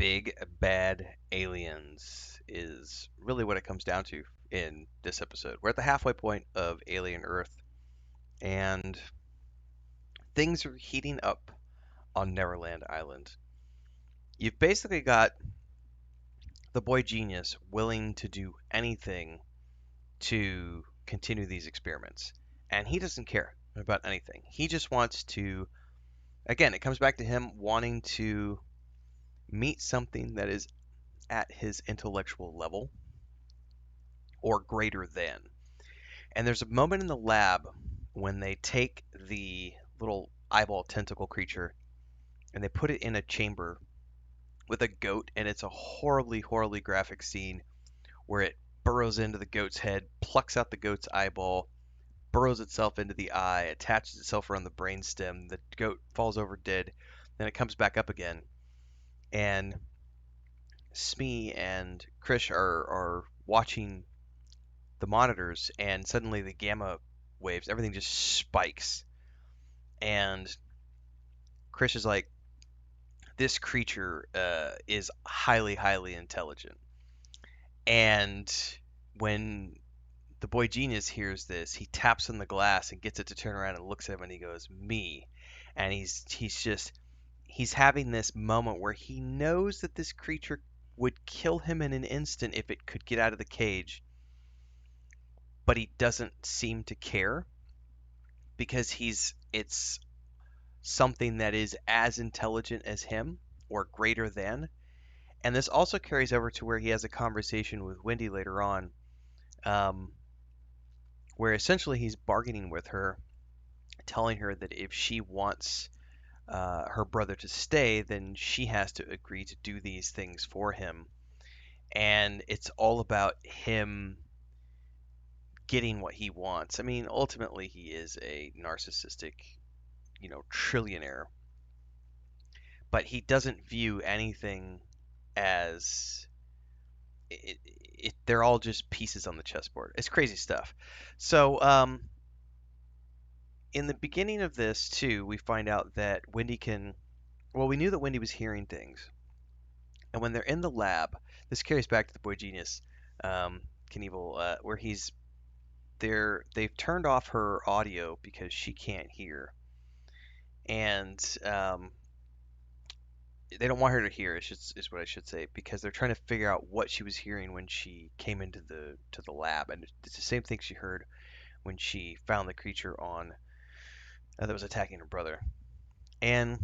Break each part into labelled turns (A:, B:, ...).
A: Big bad aliens is really what it comes down to in this episode. We're at the halfway point of Alien Earth, and things are heating up on Neverland Island. You've basically got the boy genius willing to do anything to continue these experiments, and he doesn't care about anything. He just wants to, again, it comes back to him wanting to meet something that is at his intellectual level or greater than. And there's a moment in the lab when they take the little eyeball tentacle creature and they put it in a chamber with a goat, and it's a horribly, horribly graphic scene where it burrows into the goat's head, plucks out the goat's eyeball, burrows itself into the eye, attaches itself around the brainstem. The goat falls over dead. Then it comes back up again. And Smee and Krish are watching the monitors, and suddenly the gamma waves, everything just spikes. And Krish is like, this creature is highly, highly intelligent. And when the boy genius hears this, he taps on the glass and gets it to turn around and looks at him, and he goes, "Me." And he's having this moment where he knows that this creature would kill him in an instant if it could get out of the cage, but he doesn't seem to care because it's something that is as intelligent as him or greater than. And this also carries over to where he has a conversation with Wendy later on, um, where essentially he's bargaining with her, telling her that if she wants her brother to stay, then she has to agree to do these things for him. And it's all about him getting what he wants. I mean, ultimately, he is a narcissistic, trillionaire, but he doesn't view anything as they're all just pieces on the chessboard. It's crazy stuff. So, in the beginning of this too, we find out that Wendy can. Well, we knew that Wendy was hearing things, and when they're in the lab, this carries back to the boy genius, Knievel, where they've turned off her audio because she can't hear, and they don't want her to hear. Is what I should say, because they're trying to figure out what she was hearing when she came into the lab, and it's the same thing she heard when she found the creature on that was attacking her brother. And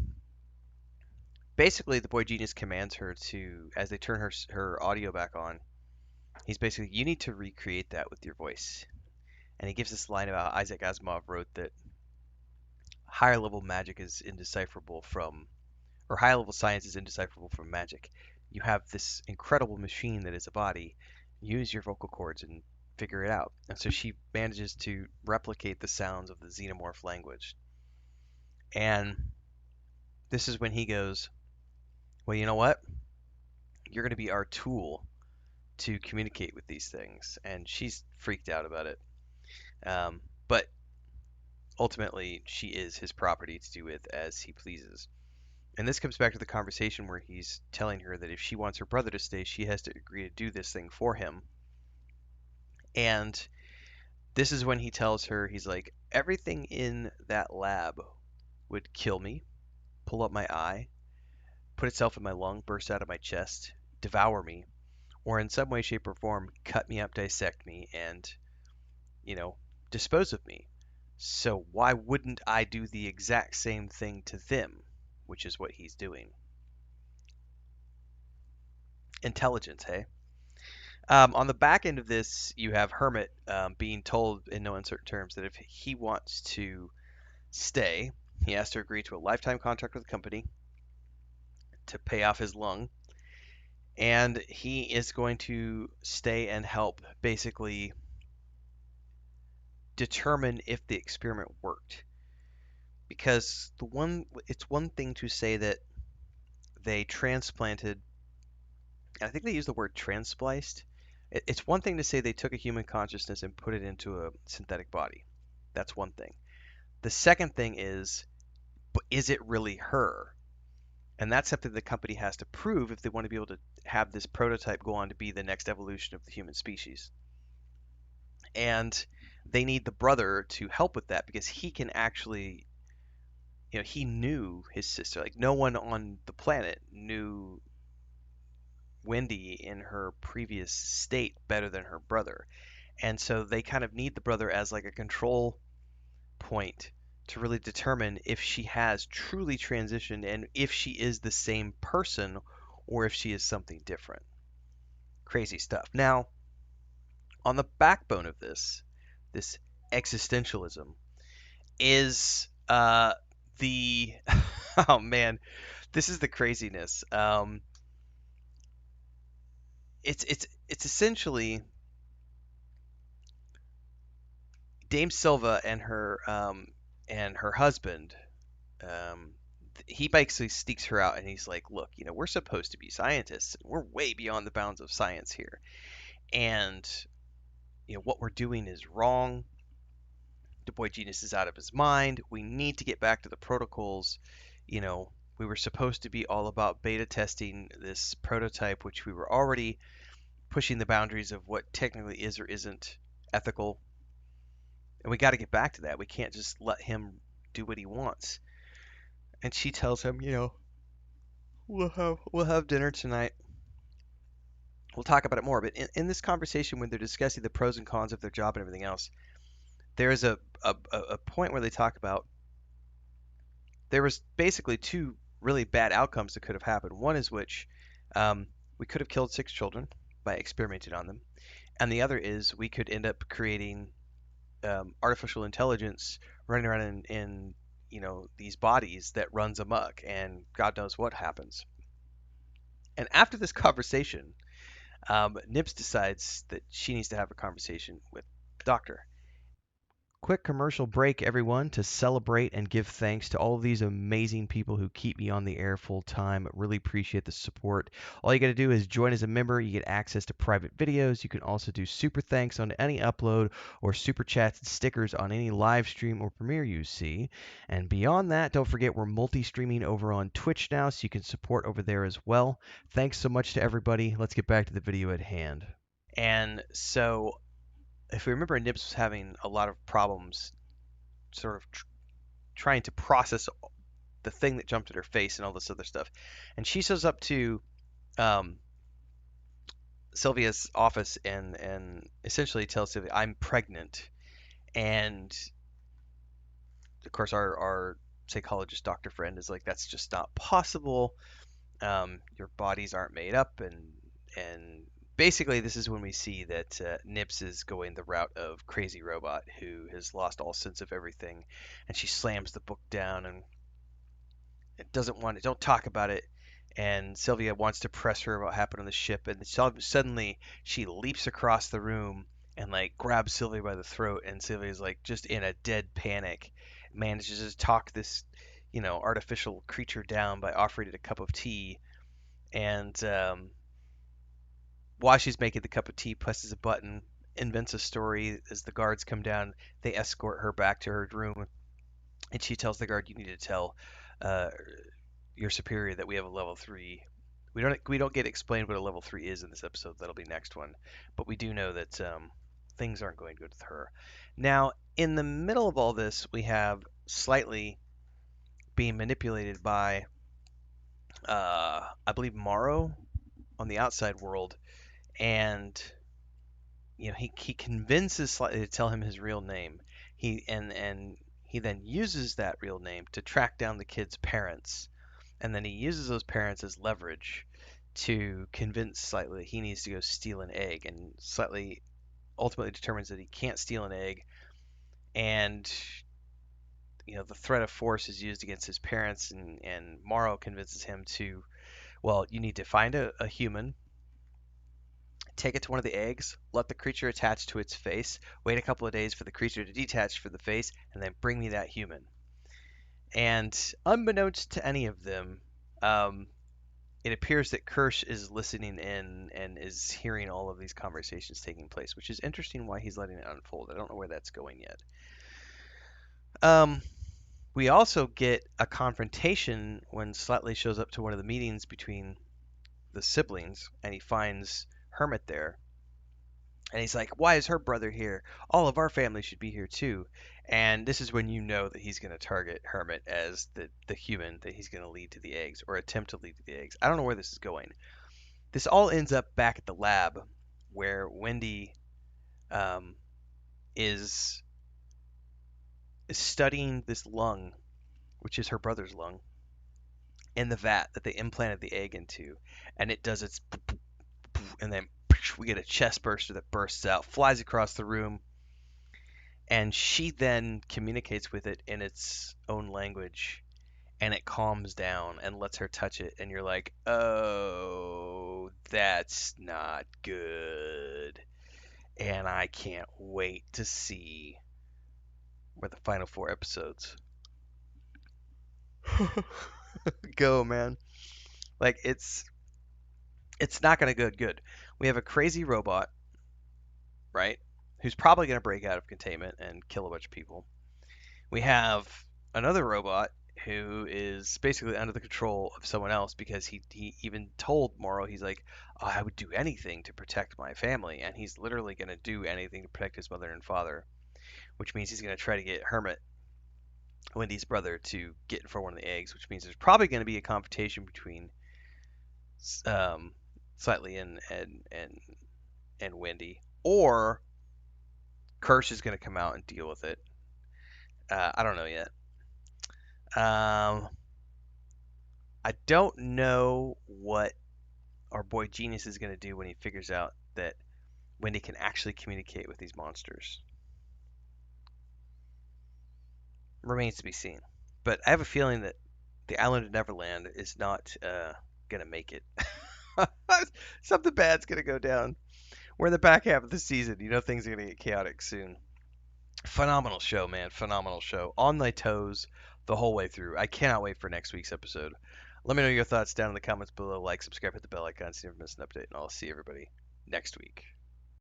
A: basically, the boy genius commands her to, as they turn her audio back on, he's basically, you need to recreate that with your voice. And he gives this line about Isaac Asimov wrote that higher level magic is indecipherable from, or high level science is indecipherable from magic. You have this incredible machine that is a body. Use your vocal cords and figure it out. And so she manages to replicate the sounds of the xenomorph language. And this is when he goes, well, you know what? You're going to be our tool to communicate with these things. And she's freaked out about it. But ultimately, she is his property to do with as he pleases. And this comes back to the conversation where he's telling her that if she wants her brother to stay, she has to agree to do this thing for him. And this is when he tells her, he's like, everything in that lab would kill me, pull up my eye, put itself in my lung, burst out of my chest, devour me, or in some way, shape, or form, cut me up, dissect me, and, you know, dispose of me. So why wouldn't I do the exact same thing to them, which is what he's doing? Intelligence, hey? On the back end of this, you have Hermit being told in no uncertain terms that if he wants to stay, he has to agree to a lifetime contract with the company to pay off his lung, and he is going to stay and help basically determine if the experiment worked. Because it's one thing to say that they transplanted, I think they use the word transpliced. It's one thing to say they took a human consciousness and put it into a synthetic body. That's one thing. The second thing is it really her? And that's something the company has to prove if they want to be able to have this prototype go on to be the next evolution of the human species. And they need the brother to help with that because he can actually, he knew his sister. Like no one on the planet knew Wendy in her previous state better than her brother. And so they kind of need the brother as like a control point to really determine if she has truly transitioned and if she is the same person or if she is something different. Crazy stuff. Now, on the backbone of this existentialism is the oh man, this is the craziness. It's essentially Dame Silva and her husband. Um, he basically sneaks her out and he's like, "Look, we're supposed to be scientists. We're way beyond the bounds of science here, and what we're doing is wrong. The boy genius is out of his mind. We need to get back to the protocols. You know, we were supposed to be all about beta testing this prototype, which we were already pushing the boundaries of what technically is or isn't ethical. And we got to get back to that. We can't just let him do what he wants." And she tells him, we'll have dinner tonight. We'll talk about it more. But in this conversation, when they're discussing the pros and cons of their job and everything else, there is a point where they talk about there was basically two really bad outcomes that could have happened. One is which we could have killed 6 children by experimenting on them, and the other is we could end up creating artificial intelligence running around in these bodies that runs amok, and God knows what happens. And after this conversation, Nibs decides that she needs to have a conversation with the doctor. Quick commercial break, everyone, to celebrate and give thanks to all of these amazing people who keep me on the air full time. Really appreciate the support. All you got to do is join as a member. You get access to private videos. You can also do super thanks on any upload or super chats and stickers on any live stream or premiere you see. And beyond that, don't forget we're multi-streaming over on Twitch now, so you can support over there as well. Thanks so much to everybody. Let's get back to the video at hand. And so if we remember, Nibs was having a lot of problems sort of trying to process the thing that jumped at her face and all this other stuff. And she shows up to um, Sylvia's office and essentially tells Sylvia, "I'm pregnant." And of course, our psychologist doctor friend is like, "That's just not possible. Your bodies aren't made up." And basically, this is when we see that Nips is going the route of Crazy Robot, who has lost all sense of everything, and she slams the book down and it doesn't want to, don't talk about it. And Sylvia wants to press her about what happened on the ship, and suddenly she leaps across the room and like grabs Sylvia by the throat, and Sylvia's like just in a dead panic, manages to talk this, artificial creature down by offering it a cup of tea, and while she's making the cup of tea, presses a button, invents a story. As the guards come down, they escort her back to her room, and she tells the guard, "You need to tell uh, your superior that we have a level 3." We don't get explained what a level 3 is in this episode. That'll be next one, but we do know that things aren't going good with her. Now, in the middle of all this, we have Slightly being manipulated by, I believe, Morrow on the outside world, and he convinces Slightly to tell him his real name. And he then uses that real name to track down the kid's parents, and then he uses those parents as leverage to convince Slightly that he needs to go steal an egg. And Slightly ultimately determines that he can't steal an egg, and the threat of force is used against his parents, and Morrow convinces him to, well, you need to find a human, take it to one of the eggs, let the creature attach to its face, wait a couple of days for the creature to detach from the face, and then bring me that human. And unbeknownst to any of them, it appears that Kirsch is listening in and is hearing all of these conversations taking place, which is interesting why he's letting it unfold. I don't know where that's going yet. Um, We also get a confrontation when Slightly shows up to one of the meetings between the siblings, and he finds Hermit there. And he's like, "Why is her brother here? All of our family should be here too." And this is when you know that he's going to target Hermit as the human that he's going to lead to the eggs, or attempt to lead to the eggs. I don't know where this is going. This all ends up back at the lab where Wendy um, is studying this lung, which is her brother's lung, in the vat that they implanted the egg into, and it does its, and then we get a chest burster that bursts out, flies across the room, and she then communicates with it in its own language, and it calms down and lets her touch it, and you're like, oh, that's not good. And I can't wait to see where the final four episodes go, man. Like it's not gonna go good. We have a crazy robot, right? Who's probably gonna break out of containment and kill a bunch of people. We have another robot who is basically under the control of someone else because he even told Morrow, he's like, oh, I would do anything to protect my family, and he's literally going to do anything to protect his mother and father, which means he's going to try to get Hermit, Wendy's brother, to get in for one of the eggs, which means there's probably going to be a confrontation between um, Slightly and Wendy, or Kirsch is going to come out and deal with it. I don't know yet. Um, I don't know what our boy Genius is going to do when he figures out that Wendy can actually communicate with these monsters. Remains to be seen. But I have a feeling that the island of Neverland is not going to make it. Something bad's going to go down. We're in the back half of the season. You know things are going to get chaotic soon. Phenomenal show, man. Phenomenal show. On my toes the whole way through. I cannot wait for next week's episode. Let me know your thoughts down in the comments below. Like, subscribe, hit the bell icon so you never miss an update, and I'll see everybody next week.